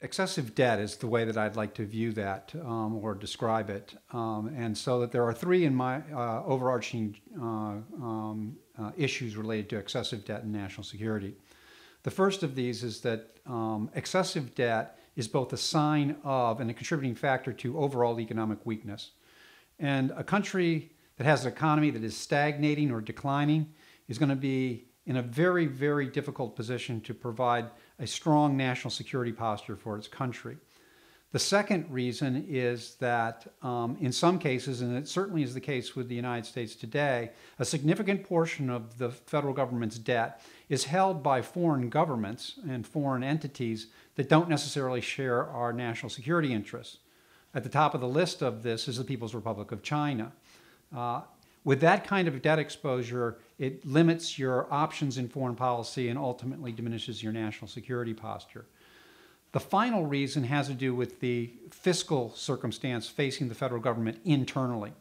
Excessive debt is the way that I'd like to view that or describe it. And so that there are three in my overarching issues related to excessive debt and national security. The first of these is that excessive debt is both a sign of and a contributing factor to overall economic weakness. And a country that has an economy that is stagnating or declining is going to be in a very, very difficult position to provide a strong national security posture for its country. The second reason is that in some cases, and it certainly is the case with the United States today, a significant portion of the federal government's debt is held by foreign governments and foreign entities that don't necessarily share our national security interests. At the top of the list of this is the People's Republic of China. With that kind of debt exposure, it limits your options in foreign policy and ultimately diminishes your national security posture. The final reason has to do with the fiscal circumstance facing the federal government internally.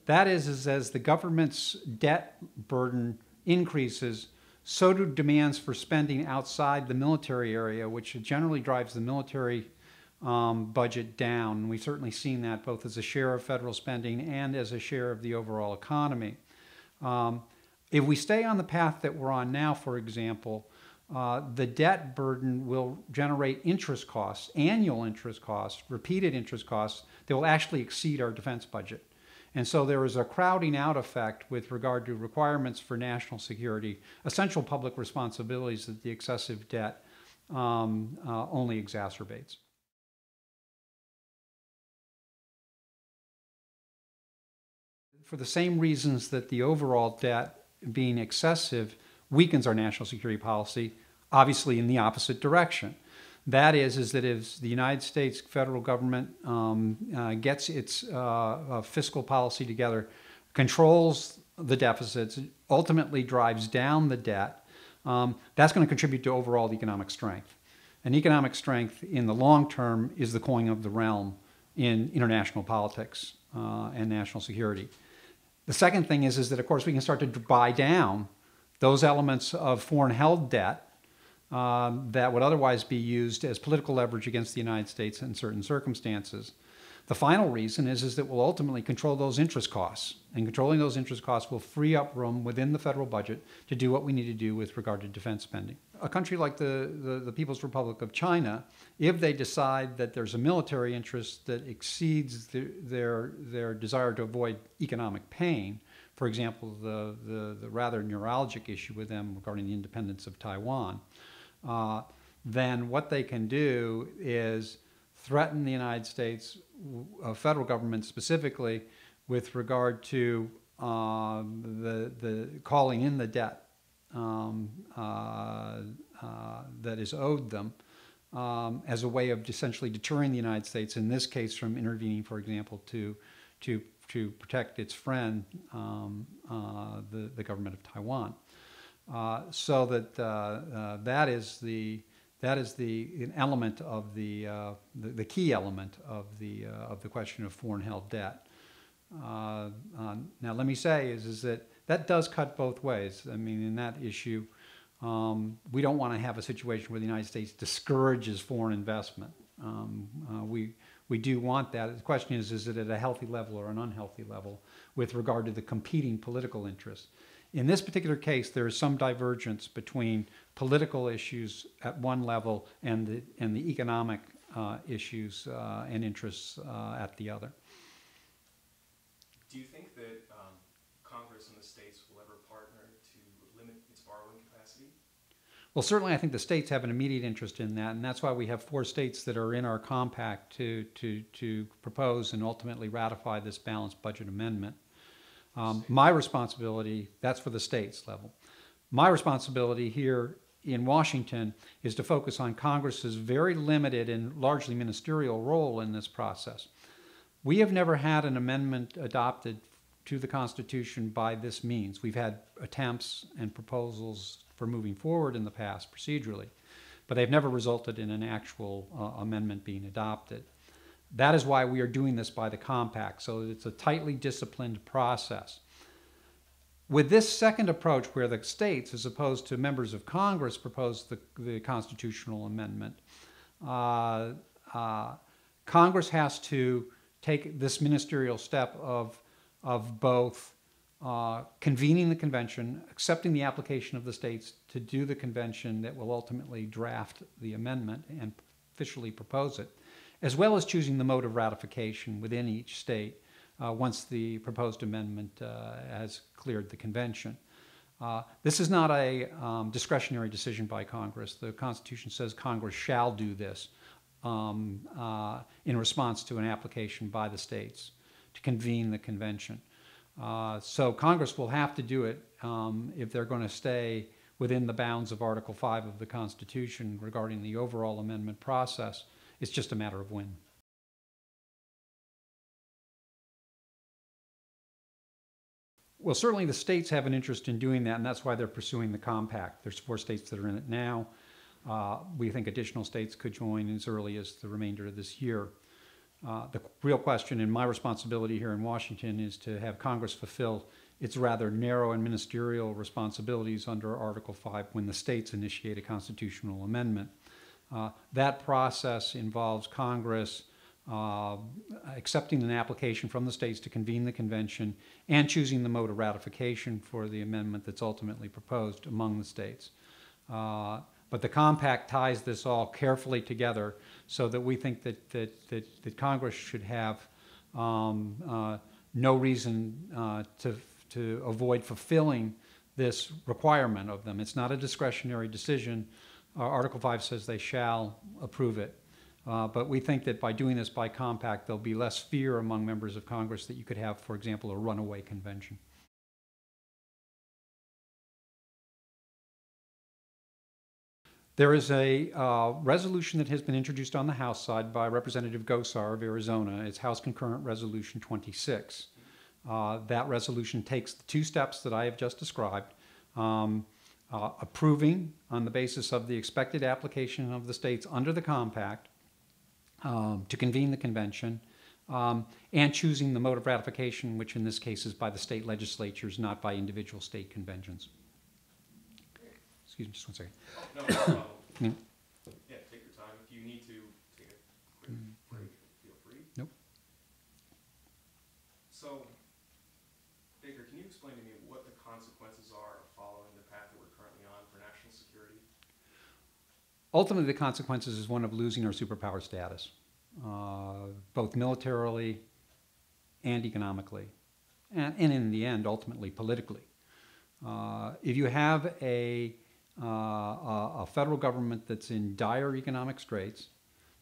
That is as the government's debt burden increases, so do demands for spending outside the military area, which generally drives the military budget down. We've certainly seen that both as a share of federal spending and as a share of the overall economy. If we stay on the path that we're on now, for example, the debt burden will generate interest costs, annual interest costs, repeated interest costs that will actually exceed our defense budget. And so there is a crowding out effect with regard to requirements for national security, essential public responsibilities that the excessive debt only exacerbates. For the same reasons that the overall debt being excessive weakens our national security policy, obviously in the opposite direction. That is that if the United States federal government gets its fiscal policy together, controls the deficits, ultimately drives down the debt, that's going to contribute to overall economic strength. And economic strength in the long term is the coin of the realm in international politics and national security. The second thing is that, of course, we can start to buy down those elements of foreign-held debt that would otherwise be used as political leverage against the United States in certain circumstances. The final reason is that we'll ultimately control those interest costs, and controlling those interest costs will free up room within the federal budget to do what we need to do with regard to defense spending. A country like the People's Republic of China, if they decide that there's a military interest that exceeds their desire to avoid economic pain, for example, the rather neuralgic issue with them regarding the independence of Taiwan, then what they can do is threaten the United States federal government specifically with regard to the calling in the debt that is owed them as a way of essentially deterring the United States, in this case, from intervening, for example, to protect its friend, the government of Taiwan. So that that is an element of the key element of the question of foreign-held debt. Now, let me say is that does cut both ways. I mean, in that issue, we don't want to have a situation where the United States discourages foreign investment. We do want that. The question is it at a healthy level or an unhealthy level with regard to the competing political interests? In this particular case, there is some divergence between political issues at one level and the economic issues and interests at the other. Do you think that Congress and the states will ever partner to limit its borrowing capacity? Well, certainly I think the states have an immediate interest in that, and that's why we have 4 states that are in our compact to propose and ultimately ratify this balanced budget amendment. My responsibility, that's for the states level. My responsibility here in Washington is to focus on Congress's very limited and largely ministerial role in this process. We have never had an amendment adopted to the Constitution by this means. We've had attempts and proposals for moving forward in the past procedurally, but they've never resulted in an actual amendment being adopted. That is why we are doing this by the compact, so that it's a tightly disciplined process. With this second approach, where the states, as opposed to members of Congress, propose the constitutional amendment, Congress has to take this ministerial step of both convening the convention, accepting the application of the states to do the convention that will ultimately draft the amendment and officially propose it, as well as choosing the mode of ratification within each state once the proposed amendment has cleared the convention. This is not a discretionary decision by Congress. The Constitution says Congress shall do this in response to an application by the states to convene the convention. So Congress will have to do it if they're going to stay within the bounds of Article 5 of the Constitution regarding the overall amendment process. It's just a matter of when. Well, certainly the states have an interest in doing that, and that's why they're pursuing the compact. There's 4 states that are in it now. We think additional states could join as early as the remainder of this year. The real question, and my responsibility here in Washington, is to have Congress fulfill its rather narrow and ministerial responsibilities under Article 5 when the states initiate a constitutional amendment. That process involves Congress accepting an application from the states to convene the convention and choosing the mode of ratification for the amendment that's ultimately proposed among the states. But the compact ties this all carefully together so that we think that Congress should have no reason to avoid fulfilling this requirement of them. It's not a discretionary decision. Article 5 says they shall approve it. But we think that by doing this by compact, there'll be less fear among members of Congress that you could have, for example, a runaway convention. There is a resolution that has been introduced on the House side by Representative Gosar of Arizona. It's House Concurrent Resolution 26. That resolution takes the 2 steps that I have just described, approving on the basis of the expected application of the states under the compact to convene the convention, and choosing the mode of ratification, which in this case is by the state legislatures, not by individual state conventions. Excuse me, just one second. Oh, no problem. Yeah, take your time. If you need to take a quick break, feel free. Nope. So, Baker, can you explain to me what the consequences are of following the path that we're currently on for national security? Ultimately, the consequences is one of losing our superpower status, both militarily and economically, and in the end, ultimately, politically. If you have a federal government that's in dire economic straits,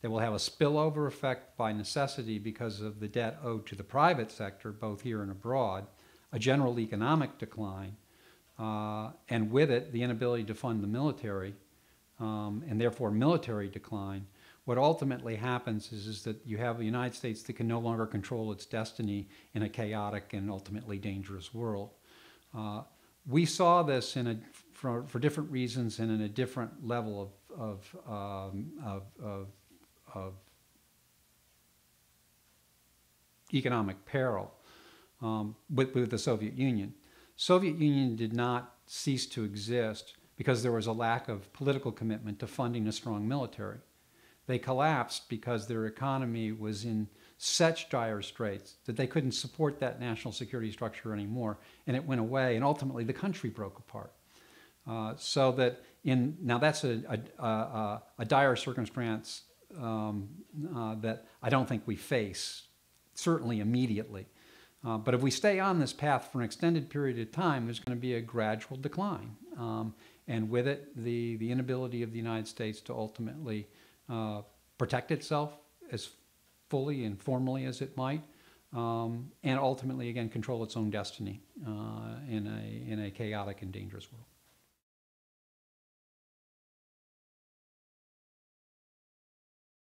that will have a spillover effect by necessity because of the debt owed to the private sector, both here and abroad, a general economic decline, and with it, the inability to fund the military, and therefore military decline. What ultimately happens is that you have a United States that can no longer control its destiny in a chaotic and ultimately dangerous world. We saw this for different reasons and in a different level of economic peril with the Soviet Union. Soviet Union did not cease to exist because there was a lack of political commitment to funding a strong military. They collapsed because their economy was in such dire straits that they couldn't support that national security structure anymore, and it went away, and ultimately the country broke apart. So that now that's a dire circumstance that I don't think we face, certainly immediately. But if we stay on this path for an extended period of time, there's going to be a gradual decline. And with it, the inability of the United States to ultimately protect itself as fully and formally as it might, and ultimately, again, control its own destiny in a chaotic and dangerous world.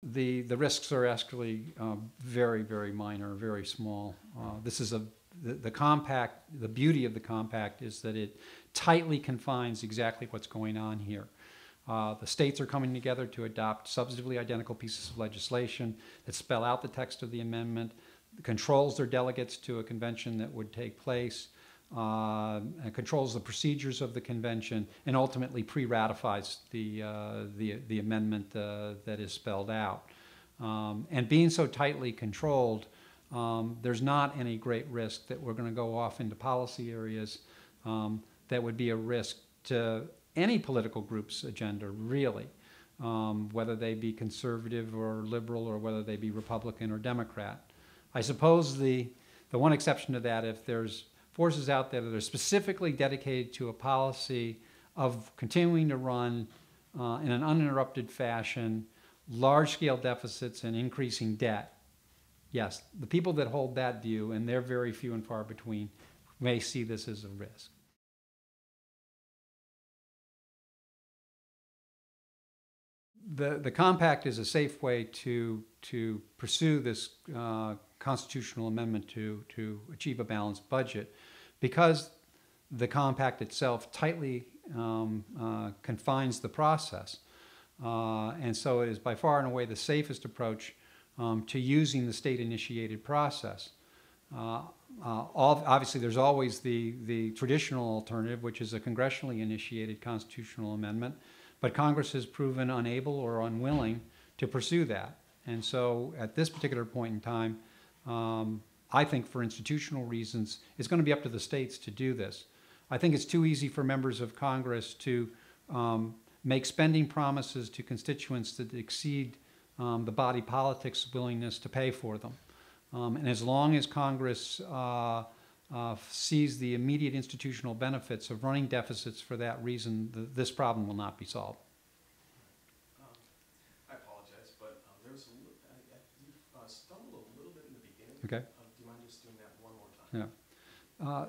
The risks are actually very, very minor, very small. This is the compact. The beauty of the compact is that it tightly confines exactly what's going on here. The states are coming together to adopt substantively identical pieces of legislation that spell out the text of the amendment, controls their delegates to a convention that would take place, and controls the procedures of the convention, and ultimately pre-ratifies the amendment that is spelled out. And being so tightly controlled, there's not any great risk that we're going to go off into policy areas that would be a risk to any political group's agenda, really, whether they be conservative or liberal or whether they be Republican or Democrat. I suppose the one exception to that, if there's forces out there that are specifically dedicated to a policy of continuing to run in an uninterrupted fashion large-scale deficits and increasing debt, yes, the people that hold that view, and they're very few and far between, may see this as a risk. The compact is a safe way to pursue this constitutional amendment to achieve a balanced budget, because the compact itself tightly confines the process. And so it is by far and away the safest approach to using the state-initiated process. Obviously, there's always the traditional alternative, which is a congressionally initiated constitutional amendment, but Congress has proven unable or unwilling to pursue that. And so at this particular point in time, I think for institutional reasons, it's going to be up to the states to do this. I think it's too easy for members of Congress to make spending promises to constituents that exceed the body politic's willingness to pay for them. And as long as Congress sees the immediate institutional benefits of running deficits for that reason, this problem will not be solved. I apologize, but there was you stumbled a little bit in the beginning. Okay. Do you mind just doing that one more time? Yeah.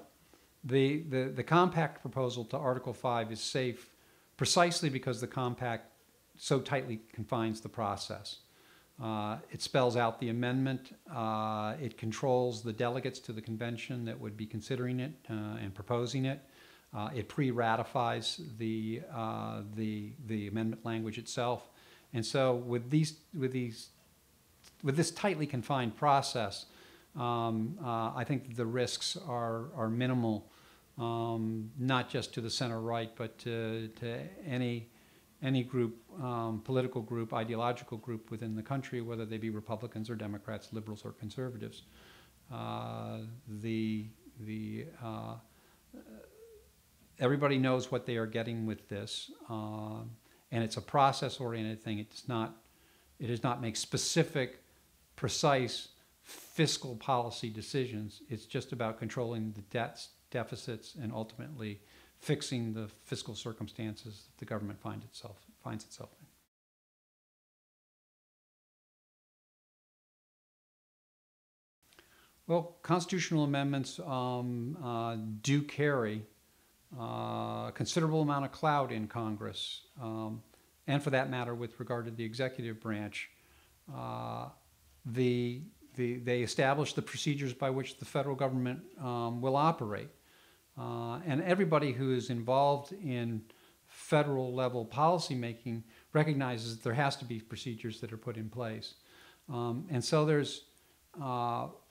The compact proposal to Article 5 is safe precisely because the compact so tightly confines the process. It spells out the amendment. It controls the delegates to the convention that would be considering it and proposing it. It pre-ratifies the amendment language itself. And so with this tightly confined process, I think the risks are minimal, not just to the center right, but to any group, political group, ideological group within the country, whether they be Republicans or Democrats, liberals or conservatives. Everybody knows what they are getting with this, and it's a process-oriented thing. It does not make specific, precise fiscal policy decisions. It's just about controlling the debts, deficits, and ultimately fixing the fiscal circumstances that the government finds itself in. Well, constitutional amendments do carry a considerable amount of clout in Congress, and for that matter, with regard to the executive branch. They establish the procedures by which the federal government will operate. And everybody who is involved in federal level policymaking recognizes that there has to be procedures that are put in place. And so there's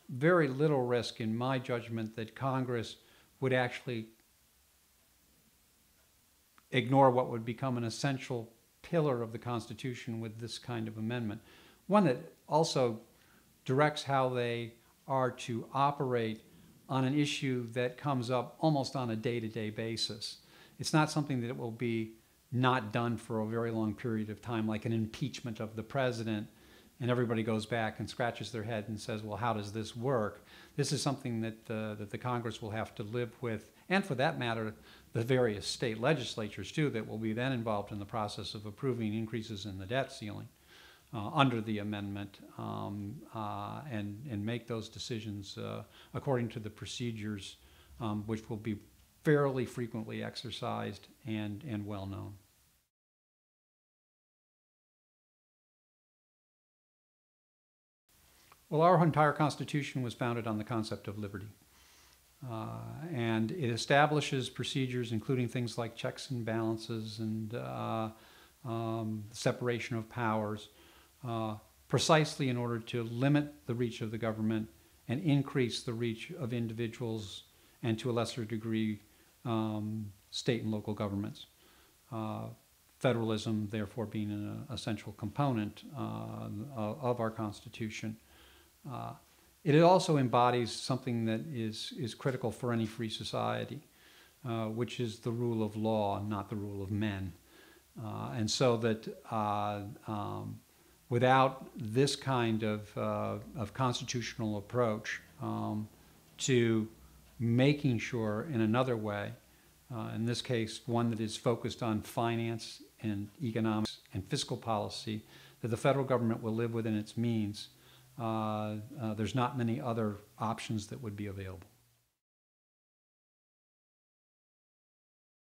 very little risk, in my judgment, that Congress would actually ignore what would become an essential pillar of the Constitution with this kind of amendment. One that also directs how they are to operate on an issue that comes up almost on a day-to-day basis. It's not something that will be not done for a very long period of time, like an impeachment of the president, and everybody goes back and scratches their head and says, well, how does this work? This is something that the Congress will have to live with, and for that matter, the various state legislatures too, that will be then involved in the process of approving increases in the debt ceiling under the amendment, and make those decisions according to the procedures which will be fairly frequently exercised and well known. Well, our entire Constitution was founded on the concept of liberty. And it establishes procedures, including things like checks and balances and separation of powers, precisely in order to limit the reach of the government and increase the reach of individuals and to a lesser degree, state and local governments. Federalism, therefore, being an essential component of our Constitution. It also embodies something that is critical for any free society, which is the rule of law, not the rule of men. And so that without this kind of constitutional approach to making sure in another way, in this case, one that is focused on finance and economics and fiscal policy, that the federal government will live within its means, there's not many other options that would be available.